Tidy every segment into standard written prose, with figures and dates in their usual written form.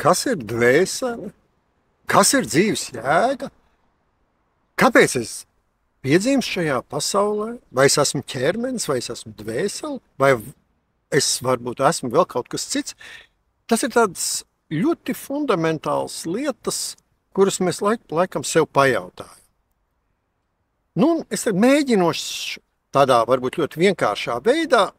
kas ir dvēsele, kas ir dzīves jēga, kāpēc es piedzimstu šajā pasaulē, vai es esmu ķermenis, vai es esmu dvēsele, vai es varbūt esmu vēl kaut kas cits. Tas ir tādas ļoti fundamentālas lietas, kuras mēs laikam sev pajautājam. Nu, es mēģinošu tādā varbūt ļoti vienkāršā veidā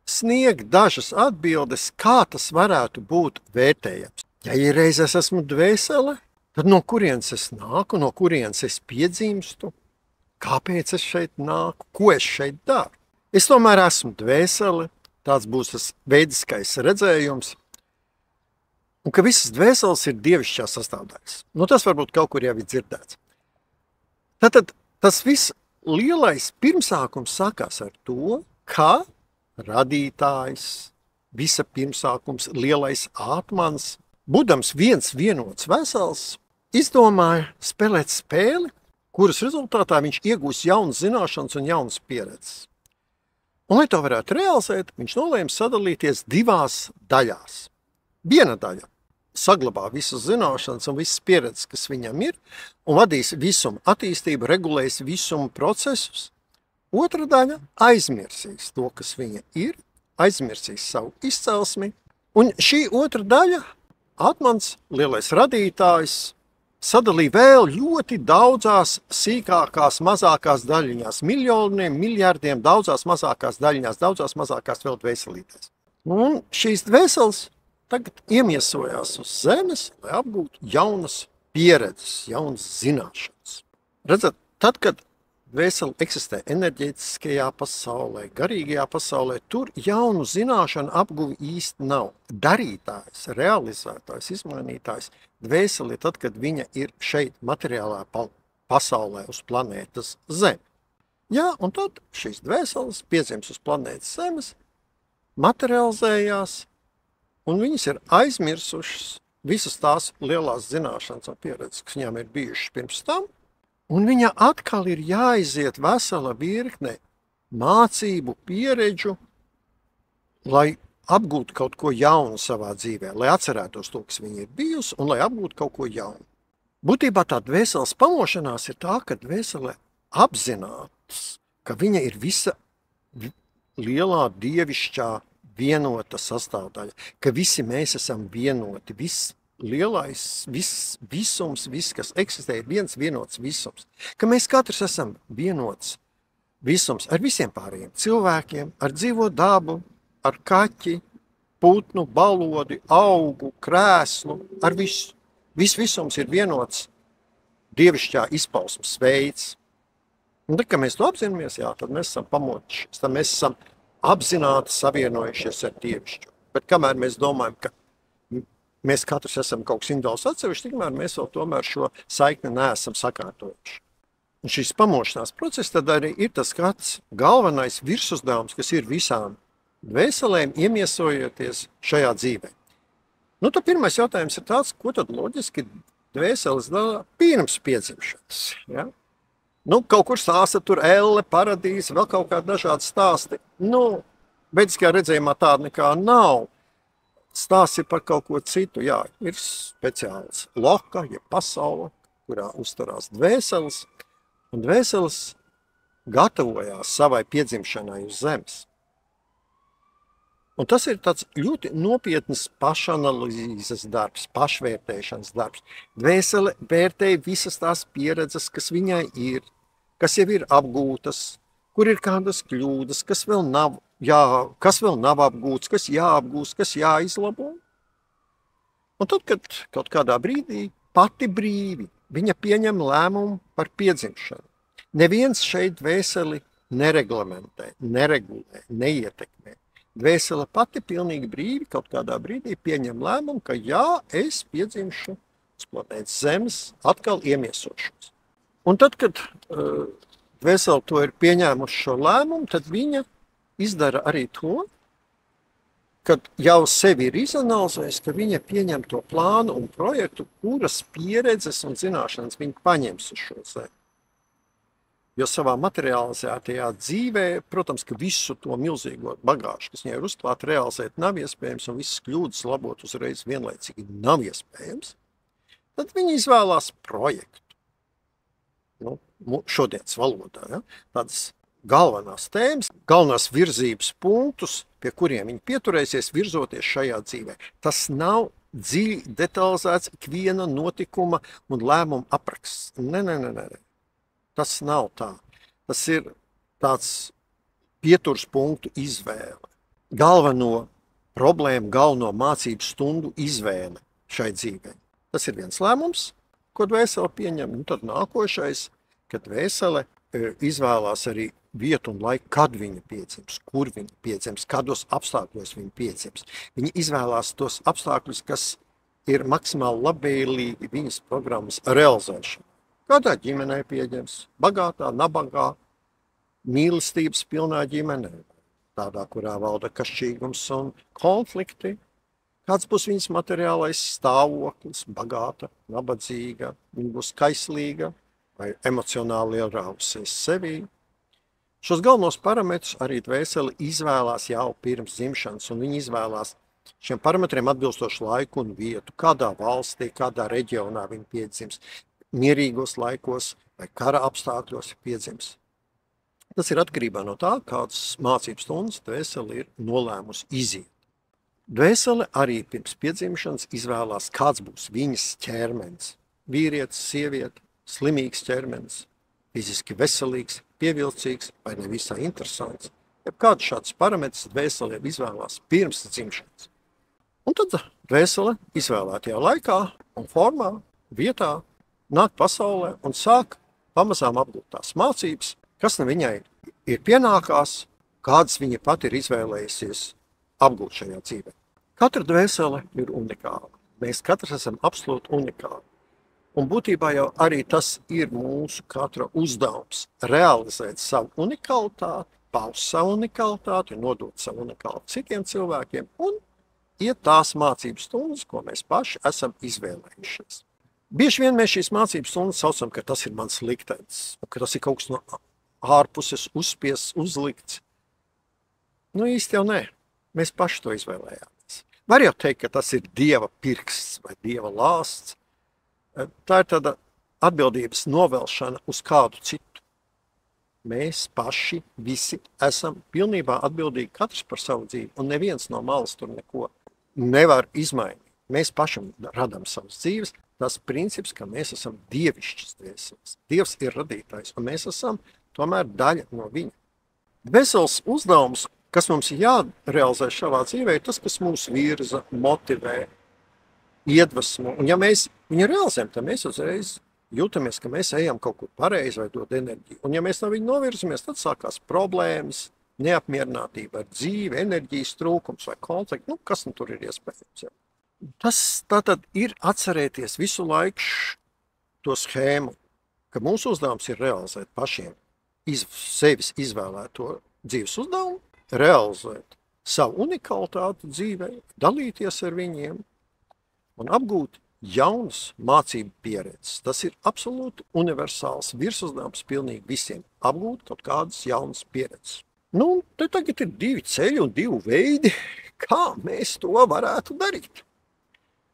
sniegt dažas atbildes, kā tas varētu būt vērtējams. Ja reiz es esmu dvēsele, tad no kurienes es nāku, no kurienes es piedzimstu, kāpēc es šeit nāku, ko es šeit daru. Es tomēr esmu dvēsele, tāds būs tas veidiskais redzējums, un ka visas dvēseles ir dievišķās sastāvdaļas. Tas varbūt kaut kur jau ir dzirdēts. Tātad tas viss lielais pirmsākums sākās ar to, ka radītājs, visa pirmsākums, lielais ātmans, būdams vienots vesels, izdomāja spēlēt spēli, kuras rezultātā viņš iegūs jaunas zināšanas un jaunas pieredzes. Un, lai to varētu realizēt, viņš nolēma sadalīties divās daļās. Viena daļa saglabā visas zināšanas un visas pieredzes, kas viņam ir, un vadīs visuma attīstību, regulēs visuma procesus. Otra daļa aizmirsīs to, kas viņa ir, aizmirsīs savu izcelsmi, un šī otra daļa, ātmans, lielais radītājs, sadalīja vēl ļoti daudzās sīkākās, mazākās daļiņās, miljoniem, miljardiem, daudzās mazākās daļiņās, daudzās mazākās vēl dvēselītēs. Un šīs dvēseles tagad iemiesojās uz zemes, lai apgūtu jaunas pieredzes, jaunas zināšanas. Redzat, tad, kad dvēsele eksistē enerģētiskajā pasaulē, garīgajā pasaulē, tur jaunu zināšanu apguvi īsti nav. Darītājs, realizētājs, izmainītājs dvēseli tad, kad viņa ir šeit materiālā pasaulē uz planētas Zeme. Jā, un tad šīs dvēseles piedzims uz planētas Zemes, materializējās, un viņas ir aizmirsušas visas tās lielās zināšanas un pieredzes, kas viņām ir bijušas pirms tam, un viņa atkal ir jāiziet vesela virkne mācību, pieredžu, lai apgūtu kaut ko jaunu savā dzīvē, lai atcerētos to, kas viņa ir bijusi, un lai apgūtu kaut ko jaunu. Būtībā tā dvēseles pamošanās ir tā, ka dvēsele apzinās, ka viņa ir visa lielā dievišķā vienota sastāvdaļa, ka visi mēs esam vienoti, viss lielais, visums, viss, kas eksistē, ir viens vienots visums, ka mēs katrs esam vienots visums ar visiem pārējiem cilvēkiem, ar dzīvo dabu, ar kaķi, putnu, balodi, augu, krēslu, ar visu. Viss visums ir vienots dievišķā izpausmes veids. Un tad, kad mēs to apzināmies, tad mēs esam pamočies, tad mēs esam apzināti savienojušies ar dievišķu. Bet kamēr mēs domājam, ka mēs katrs esam kaut kas individuāls atsevišķi, tikmēr mēs vēl tomēr šo saikni neesam sakārtojuši. Un šīs pamošanās process tad arī ir tas kāds galvenais virsuzdevums, kas ir visām dvēselēm iemiesojoties šajā dzīvē. Tad pirmais jautājums ir tāds, ko tad loģiski dvēseles dara pirms piedzimšanas. Ja? Kaut kur stāsta tur elle, paradīze, vēl kaut kādi dažādi stāsti. Veidiskajā redzējumā tāda nekā nav. Stāsts ir par kaut ko citu. Jā, ir speciāls loka, ja pasaule, kurā uzturās dvēseles, un dvēseles gatavojās savai piedzimšanai uz zemes. Un tas ir tāds ļoti nopietns pašanalīzes darbs, pašvērtēšanas darbs. Dvēsele vērtē visas tās pieredzes, kas viņai ir, kas jau ir apgūtas, kur ir kādas kļūdas, kas vēl nav apgūts, kas jāapgūst, kas jāizlabo. Un tad, kad kaut kādā brīdī pati brīvi viņa pieņem lēmumu par piedzimšanu, neviens šeit dvēseli nereglamentē, neregulē, neietekmē. Dvēsele pati pilnīgi brīvi kaut kādā brīdī pieņem lēmumu, ka jā, es piedzimšu uz planētas Zemes, atkal iemiesošos. Un tad, kad dvēsele to ir pieņēmuši šo lēmumu, tad viņa izdara arī to, kad jau sevi ir izanalizējis, ka viņa pieņem to plānu un projektu, kuras pieredzes un zināšanas viņa paņems uz šo Zemi. Jo savā materializētajā dzīvē, protams, ka visu to milzīgo bagāžu, kas viņai ir uzklāta, realizēt nav iespējams, un visas kļūdas labot uzreiz vienlaicīgi nav iespējams. Tad viņi izvēlās projektu. Šodienas valodā, ja? Tādas galvenās tēmas, galvenās virzības punktus, pie kuriem viņi pieturēsies virzoties šajā dzīvē. Tas nav dziļi detalizēts ikviena notikuma un lēmuma apraksts. Nē. Tas nav tā. Tas ir tāds pieturas punktu izvēle. Galveno problēmu, galveno mācību stundu izvēle šai dzīvē. Tas ir viens lēmums, ko dvēsele pieņem, un tad nākošais, kad dvēsele izvēlās arī vietu un laiku, kad viņa piedzims, kur viņa piedzims, kādos apstākļos viņa piedzims. Viņa izvēlās tos apstākļus, kas ir maksimāli labvēlīgi viņas programmas realizēšana. Kādā ģimenē piedzims, bagātā, nabagā, mīlestības pilnā ģimenē, tādā, kurā valda kašķīgums un konflikti. Kāds būs viņas materiālais stāvoklis, bagāta, nabadzīga, viņa būs kaislīga vai emocionāli ierausies sevī. Šos galvenos parametrus arī dvēsele izvēlās jau pirms dzimšanas, un viņi izvēlās šiem parametriem atbilstošu laiku un vietu, kādā valstī, kādā reģionā viņi piedzims, mierīgos laikos vai kara apstākļos piedzims. Tas ir atkarībā no tā, kādas mācības stundas dvēsele ir nolēmusi iziet. Dvēsele arī pirms piedzimšanas izvēlās, kāds būs viņas ķermenis. Vīrietis, sieviete, slimīgs ķermenis, fiziski veselīgs, pievilcīgs vai nevisai interesants. Kāds šāds parametrs dvēsele izvēlās pirms dzimšanas. Un tad dvēsele izvēlētajā laikā un formā, vietā nāk pasaulē un sāk pamazām apgūt tās mācības, kas viņai ir pienākās, kādas viņa pati ir izvēlējusies apgūt šajā dzīvē. Katra dvēsele ir unikāla. Mēs katrs esam absolūti unikāli. Un būtībā jau arī tas ir mūsu katra uzdevums – realizēt savu unikalitāti, paust savu unikalitāti, nodot savu unikalitāti citiem cilvēkiem un iet tās mācības stundas, ko mēs paši esam izvēlējušies. Bieži vien mēs šīs mācības stundas saucam, ka tas ir mans liktenis, ka tas ir kaut kas no ārpuses uzspiests, uzlikts. Īsti jau nē. Mēs paši to izvēlējāmies. Var jau teikt, ka tas ir Dieva pirksts vai Dieva lāsts. Tā ir tāda atbildības novelšana uz kādu citu. Mēs paši visi esam pilnībā atbildīgi katrs par savu dzīvi, un neviens no malas tur neko nevar izmainīt. Mēs paši radām savas dzīves. Tas princips, ka mēs esam dievišķas dvēseles. Dievs ir radītājs, un mēs esam tomēr daļa no viņa. Dvēseles uzdevums, kas mums ir jārealizē šavā dzīvē, ir tas, kas mūs virza, motivē, iedvesmo. Un ja mēs viņu realizējam, tad mēs uzreiz jūtamies, ka mēs ejam kaut kur pareizi vai dod enerģiju. Un ja mēs no viņa novirzamies, tad sākās problēmas, neapmierinātība ar dzīvi, enerģijas trūkums vai konflikti. Kas tur ir iespējams? Tas tātad ir atcerēties visu laiku to schēmu, ka mūsu uzdevums ir realizēt pašiem sevis izvēlēto dzīves uzdevumu, realizēt savu unikalitāti dzīvē, dalīties ar viņiem un apgūt jaunas mācību pieredzes. Tas ir absolūti universāls virsuzdevums pilnīgi visiem – apgūt kaut kādas jaunas pieredzes. Te tagad ir divi ceļi un divi veidi, kā mēs to varētu darīt.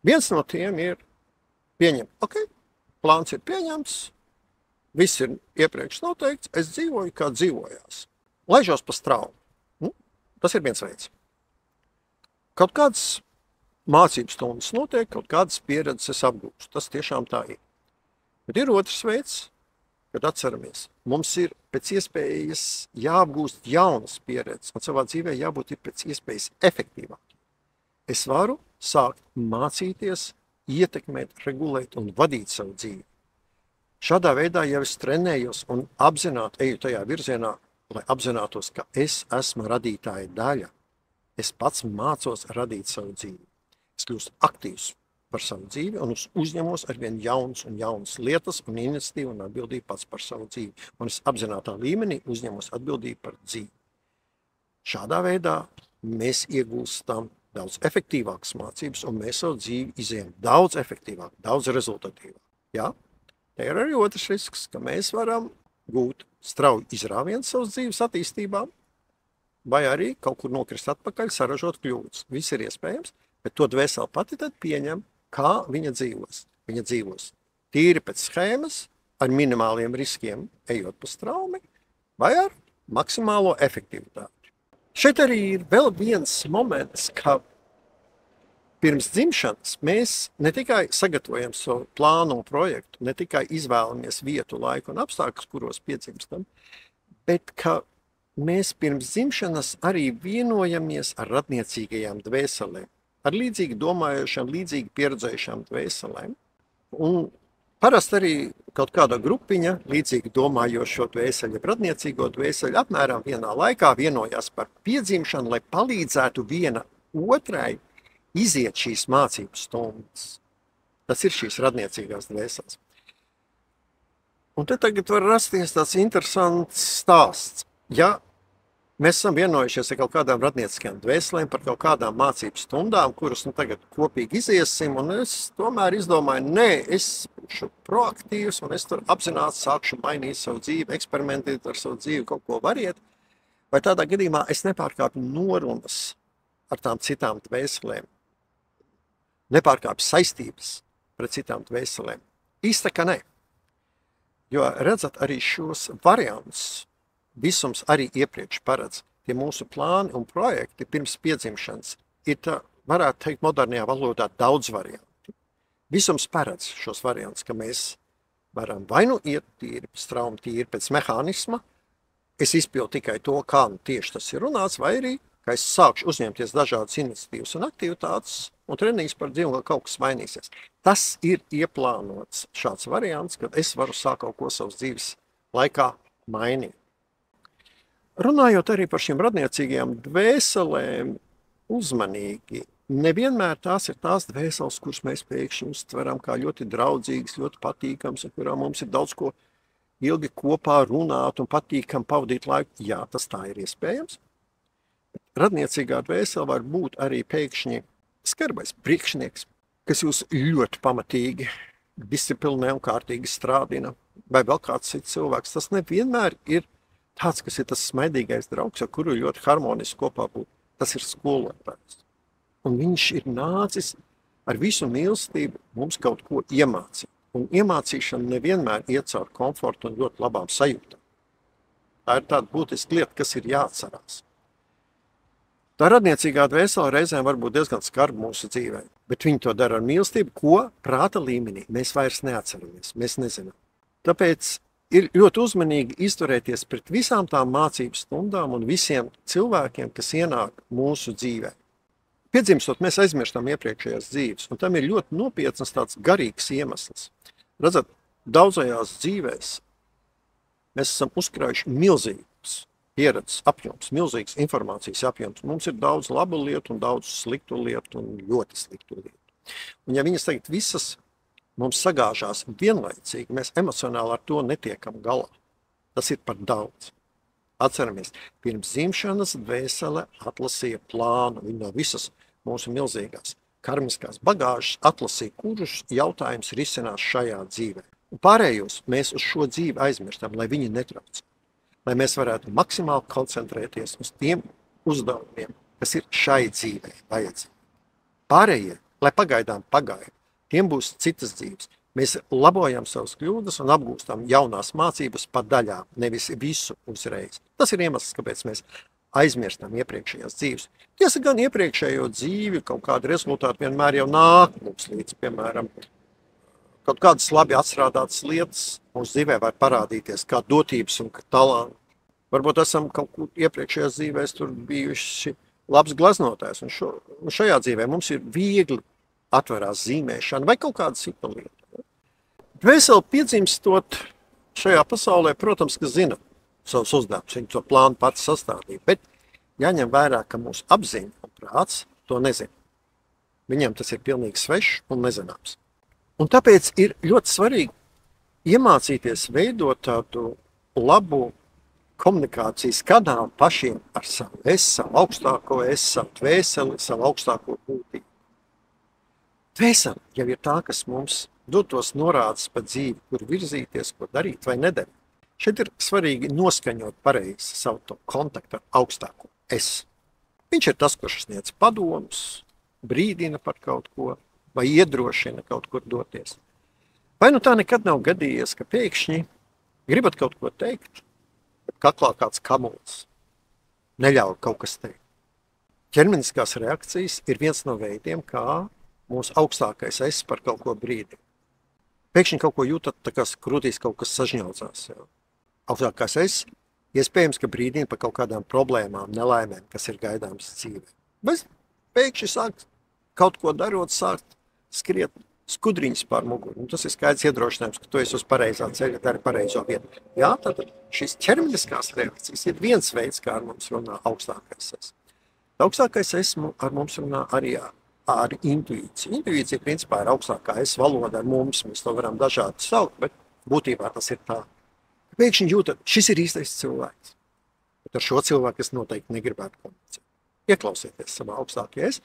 Viens no tiem ir pieņemt, plāns ir pieņemts, viss ir iepriekš noteikts, es dzīvoju, kā dzīvojās. Laižos pa straumu. Tas ir viens veids. Kaut kādas mācības stundas notiek, kaut kādas pieredzes es apgūstu. Tas tiešām tā ir. Bet ir otrs veids, kad atceramies. Mums ir pēc iespējas jāapgūst jaunas pieredzes, un savā dzīvē jābūt ir pēc iespējas efektīvāk. Es varu sākt mācīties, ietekmēt, regulēt un vadīt savu dzīvi. Šādā veidā jau es trenējos un apzināti eju tajā virzienā, lai apzinātos, ka es esmu radītāja daļa. Es pats mācos radīt savu dzīvi. Es kļūstu aktīvs par savu dzīvi un uzņemos arvien jaunas un jaunas lietas un iniciatīvu un atbildību pats par savu dzīvi. Un es apzinātā līmenī uzņemos atbildību par dzīvi. Šādā veidā mēs iegūstam daudz efektīvākas mācības un mēs savu dzīvi izējam daudz efektīvāk, daudz rezultatīvāk. Jā? Te ir arī otrs risks, ka mēs varam gūt strauju izrāvienu savas dzīves attīstībā, vai arī kaut kur nokrist atpakaļ, saražot kļūdas. Viss ir iespējams, bet to dvēseli pati tad pieņem, kā viņa dzīvos. Viņa dzīvos tīri pēc schēmas, ar minimāliem riskiem, ejot pa straumi, vai ar maksimālo efektivitāti. Šeit arī ir vēl viens moments, ka pirms dzimšanas mēs ne tikai sagatavojam savu plānu un projektu, ne tikai izvēlamies vietu, laiku un apstākļus, kuros piedzimstam, bet ka mēs pirms dzimšanas arī vienojamies ar radniecīgajām dvēselēm, ar līdzīgi domājošām, līdzīgi pieredzējušām dvēselēm. Un parasti arī kaut kāda grupiņa līdzīgi domājošo dvēseli, radniecīgo dvēseli apmēram vienā laikā vienojās par piedzimšanu, lai palīdzētu viena otrai iziet šīs mācību stundas. Tas ir šīs radniecīgās dvēseles. Un te tagad var rasties tāds interesants stāsts. Ja mēs esam vienojušies ar kaut kādām radnieciskām dvēselēm par kaut kādām mācību stundām, kuras tagad kopīgi iziesim, un es tomēr izdomāju, es būšu proaktīvs, un es tur apzināti sākšu mainīt savu dzīvi, eksperimentēt ar savu dzīvi, kaut ko variet, vai tādā gadījumā es nepārkāpju norunas ar tām citām dvēselēm, nepārkāpju saistības pret citām dvēselēm. Īsti ka ne. Jo redzat arī šos variantus, visums arī iepriekš paredz. Tie mūsu plāni un projekti pirms piedzimšanas ir, varētu teikt, modernajā valodā daudz varianti. Visums paredz šos variantus, ka mēs varam vai nu iet tīri straumi, tīri pēc mehānisma, es izpildu tikai to, kā tieši tas ir runāts, vai arī, ka es sākšu uzņemties dažādas iniciatīvas un aktivitātes un trenīs par dzīvi, ka kaut kas mainīsies. Tas ir ieplānots šāds variants, kad es varu sākt kaut ko savas dzīves laikā mainīt. Runājot arī par šīm radniecīgajām dvēselēm uzmanīgi, nevienmēr tās ir tās dvēseles, kuras mēs pēkšņi uztveram kā ļoti draudzīgas, ļoti patīkams, un kurām mums ir daudz ko ilgi kopā runāt un patīkam pavadīt laiku. Jā, tas tā ir iespējams. Radniecīgā dvēsele var būt arī pēkšņi skarbais priekšnieks, kas jūs ļoti pamatīgi disciplinē un kārtīgi strādina, vai vēl kāds cits cilvēks. Tas nevienmēr ir tāds, kas ir tas smaidīgais draugs, ar kuru ļoti harmoniski kopā būt. Tas ir skolotājs. Un viņš ir nācis ar visu mīlestību mums kaut ko iemācīt. Un iemācīšana nevienmēr iet caur komfortu un ļoti labām sajūtām. Tā ir tāda būtiska lieta, kas ir jāatcerās. Tā radniecīgā dvēsele reizēm var būt diezgan skarba mūsu dzīvē, bet viņi to dara ar mīlestību, ko prāta līmenī mēs vairs neatceramies, mēs nezinām. Tāpēc ir ļoti uzmanīgi izturēties pret visām tām mācību stundām un visiem cilvēkiem, kas ienāk mūsu dzīvē. Piedzimstot, mēs aizmirstam iepriekšējās dzīves, un tam ir ļoti nopietnas tāds garīgs iemesls. Redzat, daudzajās dzīvēs mēs esam uzkrājuši milzīgus pieredzes apjoms, milzīgs informācijas apjoms. Mums ir daudz labu lietu un daudz sliktu lietu un ļoti sliktu lietu. Un ja viņas tagad visas mums sagāžās vienlaicīgi, mēs emocionāli ar to netiekam galā. Tas ir par daudz. Atceramies, pirms dzimšanas dvēsele atlasīja plānu, viņa no visas mūsu milzīgās karmiskās bagāžas atlasīja, kurus jautājums risinās šajā dzīvē. Un pārējos mēs uz šo dzīvi aizmirstam, lai viņi netrauc. Lai mēs varētu maksimāli koncentrēties uz tiem uzdevumiem, kas ir šai dzīvē vajadzīgi. Pārējie, lai pagaidām pagaida, tiem būs citas dzīves. Mēs labojam savas kļūdas un apgūstam jaunās mācības pa daļām, nevis visu uzreiz. Tas ir iemesls, kāpēc mēs aizmirstam iepriekšējās dzīves. Tiesa gan iepriekšējo dzīvi, kaut kādi rezultāti vienmēr jau nāk mums līdz, piemēram, kaut kādas labi atstrādātas lietas mūsu dzīvē var parādīties kā dotības un kā talanti. Varbūt esam kaut kur iepriekšējās dzīvēs tur bijuši labs glaznotājs, un šajā dzīvē mums ir viegli atverās zīmēšana vai kaut kāda cita lieta. Dvēseli piedzimstot šajā pasaulē, protams, ka zina savus uzdevumus, viņi to plānu pats sastādīja, bet jāņem vērā, ka mūsu apziņa un prāts to nezina. Viņiem tas ir pilnīgi svešs un nezināms. Un tāpēc ir ļoti svarīgi iemācīties veidot tādu labu komunikācijas kanālu pašiem ar savu es, savu augstāko es, savu dvēseli, savu augstāko būtību. Dvēseli jau ir tā, kas mums dod tos norādes par dzīvi, kur virzīties, ko darīt vai nedarīt. Šeit ir svarīgi noskaņot pareizi savu to kontaktu ar augstāko es. Viņš ir tas, kurš sniedz padomus, brīdina par kaut ko vai iedrošina kaut kur doties. Vai nu tā nekad nav gadījies, ka pēkšņi gribat kaut ko teikt, bet kaklā kāds kamuls neļauj kaut kas teikt. Ķermeniskās reakcijas ir viens no veidiem, kā mūsu augstākais es par kaut ko brīdina. Pēkšņi kaut ko jūtat, tā kā krūtīs kaut kas sažņaucās. Jā. Augstākais es iespējams, ka brīdina par kaut kādām problēmām, nelaimēm, kas ir gaidāmas dzīvē. Bez pēkšņi sāk kaut ko darot, sāk skriet skudriņas pār muguru. Tas ir skaidrs iedrošinājums, ka tu esi uz pareizā ceļa, dari pareizo vietu. Jā, tad šīs ķermeniskās reakcijas ir viens veids, kā ar mums runā augstākais es. Augstākais es ar mums runā arī ar intuīciju. Intuīcija principā ir augstākā es valoda ar mums. Mēs to varam dažādi saukt, bet būtībā tas ir tā. Pēkšņi jūtat, šis ir īstais cilvēks. Bet ar šo cilvēku es noteikti negribētu komunicēt. Ieklausieties savā augstākajā es,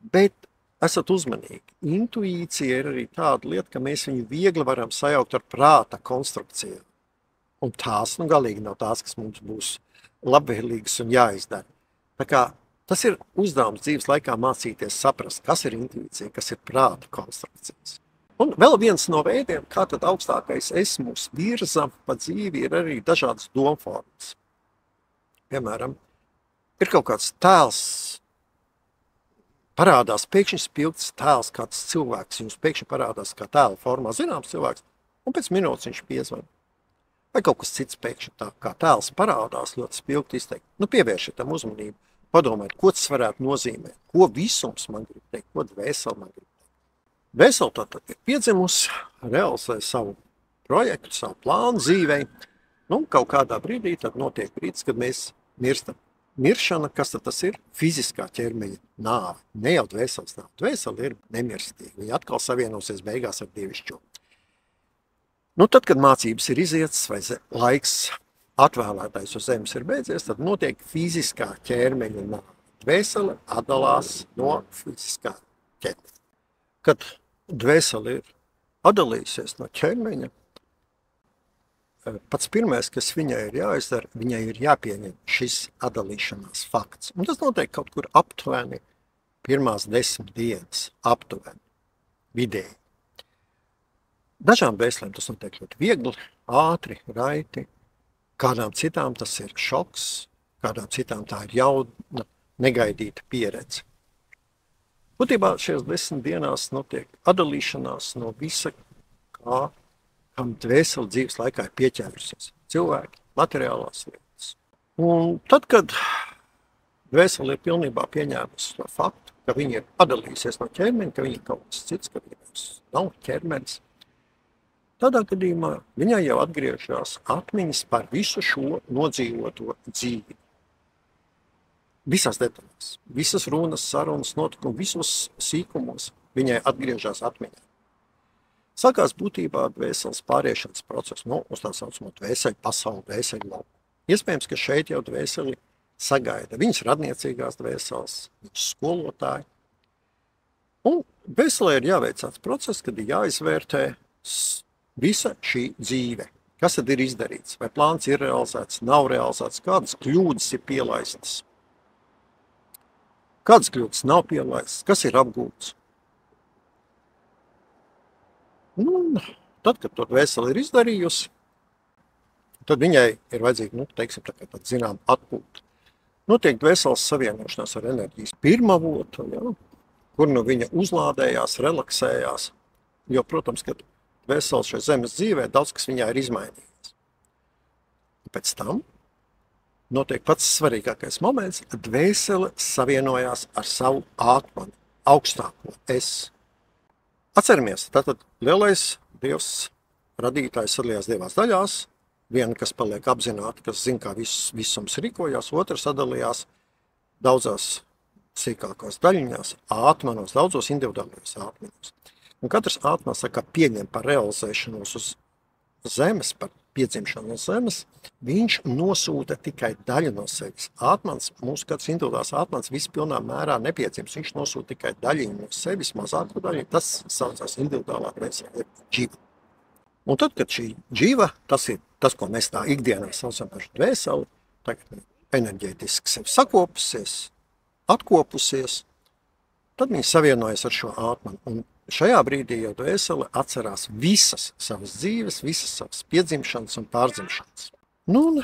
bet esat uzmanīgi. Intuīcija ir arī tāda lieta, ka mēs viņu viegli varam sajaukt ar prāta konstrukcijām. Un tās galīgi nav tās, kas mums būs labvēlīgas un jāizdara. Tā kā tas ir uzdevums dzīves laikā mācīties saprast, kas ir intuīcija, kas ir prāta konstrukcijas. Un vēl viens no veidiem, kā tad augstākais es mūs virza pa dzīvi, ir arī dažādas domformas. Piemēram, ir kaut kāds tēls, parādās pēkšņi spilgts tēls, kāds cilvēks, jums pēkšņi parādās kā tēla formā zināms cilvēks, un pēc minūtes viņš piezvan. Vai kaut kas cits pēkšņi tā kā tēls parādās ļoti spilgti izteikt. Pievēršiet tam uzmanību, padomājiet, ko tas varētu nozīmēt, ko visums man grib teikt, ko dvēseli man grib teikt. Dvēseli tātad ir piedzimusi, realizē savu projektu, savu plānu dzīvei. Kaut kādā brīdī tad notiek brīdis, kad mēs mirstam. Miršana, kas tad tas ir? Fiziskā ķermeņa nāve. Ne jau dvēseles nāve. Dvēseli ir nemirstīga. Viņa atkal savienosies beigās ar dievišķo. Tad, kad mācības ir izietas vai laiks atvēlētais uz zemes ir beidzies, tad notiek fiziskā ķermeņa nāve. Dvēsele atdalās no fiziskā ķermeņa. Kad dvēsele ir atdalījusies no ķermeņa, pats pirmais, kas viņai ir jāizdara, viņai ir jāpieņem šis atdalīšanās fakts. Un tas notiek kaut kur aptuveni pirmās 10 dienas, aptuveni, vidēji. Dažām dvēselēm tas notiek ļoti viegli, ātri, raiti. Kādām citām tas ir šoks, kādām citām tā ir jauna, negaidīta pieredze. Būtībā šajās 10 dienās notiek atdalīšanās no visa, kam dvēseli dzīves laikā ir pieķērusies. Cilvēki, materiālās lietas. Un tad, kad dvēseli ir pilnībā pieņēmusi to faktu, ka viņi ir atdalījusies no ķermeņa, ka viņi ir kaut kas cits, ka viņi nav ķermenis, tādā gadījumā viņai jau atgriežas atmiņas par visu šo nodzīvoto dzīvi. Visās detaļās, visas runas, sarunas, notikumi, visos sīkumos viņai atgriežas atmiņā. Sākās būtībā dvēseles pāriešanas process, uz tā saucamo dvēseli pasauli, dvēseli lauku. Iespējams, ka šeit jau dvēseli sagaida viņas radniecīgās dvēseles, viņas skolotāji. Un dvēselē ir jāveic tāds process, kad ir jāizvērtē visa šī dzīve. Kas tad ir izdarīts? Vai plāns ir realizēts, nav realizēts, kādas kļūdas ir pielaistas? Kādas kļūdas nav pielaistas? Kas ir apgūts? Tad, kad to dvēseli ir izdarījusi, tad viņai ir vajadzīga, tāda zinām atpūta. Notiek dvēseles savienošanās ar enerģijas pirmavotu, kur viņa uzlādējās, relaksējās. Jo, protams, kad dvēseles šai zemes dzīvē, daudz kas viņā ir izmainījies. Pēc tam notiek pats svarīgākais moments, dvēsele savienojās ar savu ātmani, augstāko es. Atceramies, tātad lielais Dievs radītājs sadalījās divās daļās. Viena, kas paliek apzināti, kas zina, kā visums rīkojās, otra sadalījās daudzās sīkākās daļiņās, ātmanos, daudzos individuālajos ātmanos. Un katrs ātmans saka, pieņem par realizēšanos uz zemes, par piedzimšanu no zemes, viņš nosūta tikai daļu no sevis. Ātmans, mūsu katrs individuāls ātmans vispilnā mērā nepiedzims, viņš nosūta tikai daļiņu no sevis, mazāko daļiņu, tas saucās individuālā dvēsele, ģiva. Un tad, kad šī dzīva, tas ir tas, ko mēs tā ikdienā saucam par dvēseli, tagad enerģētiski sevi sakopusies, atkopusies, tad viņi savienojas ar šo ātmanu. Un šajā brīdī jau dvēsele atcerās visas savas dzīves, visas savas piedzimšanas un pārdzimšanas. Nu, un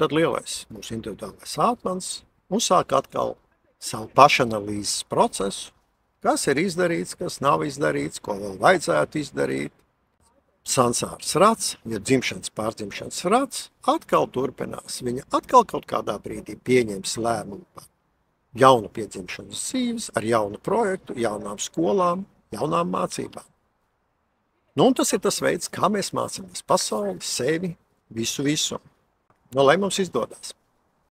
tad lielais mūsu individuālais ātmans uzsāk atkal savu pašanalīzes procesu, kas ir izdarīts, kas nav izdarīts, ko vēl vajadzētu izdarīt. Sansāras rats, ja dzimšanas pārdzimšanas rats, atkal turpinās. Viņa atkal kaut kādā brīdī pieņems lēmumu par jaunu piedzimšanas dzīves, ar jaunu projektu, jaunām skolām, jaunām mācībām. Nu, un tas ir tas veids, kā mēs mācāmies pasauli, sevi, visu. Nu, lai mums izdodas!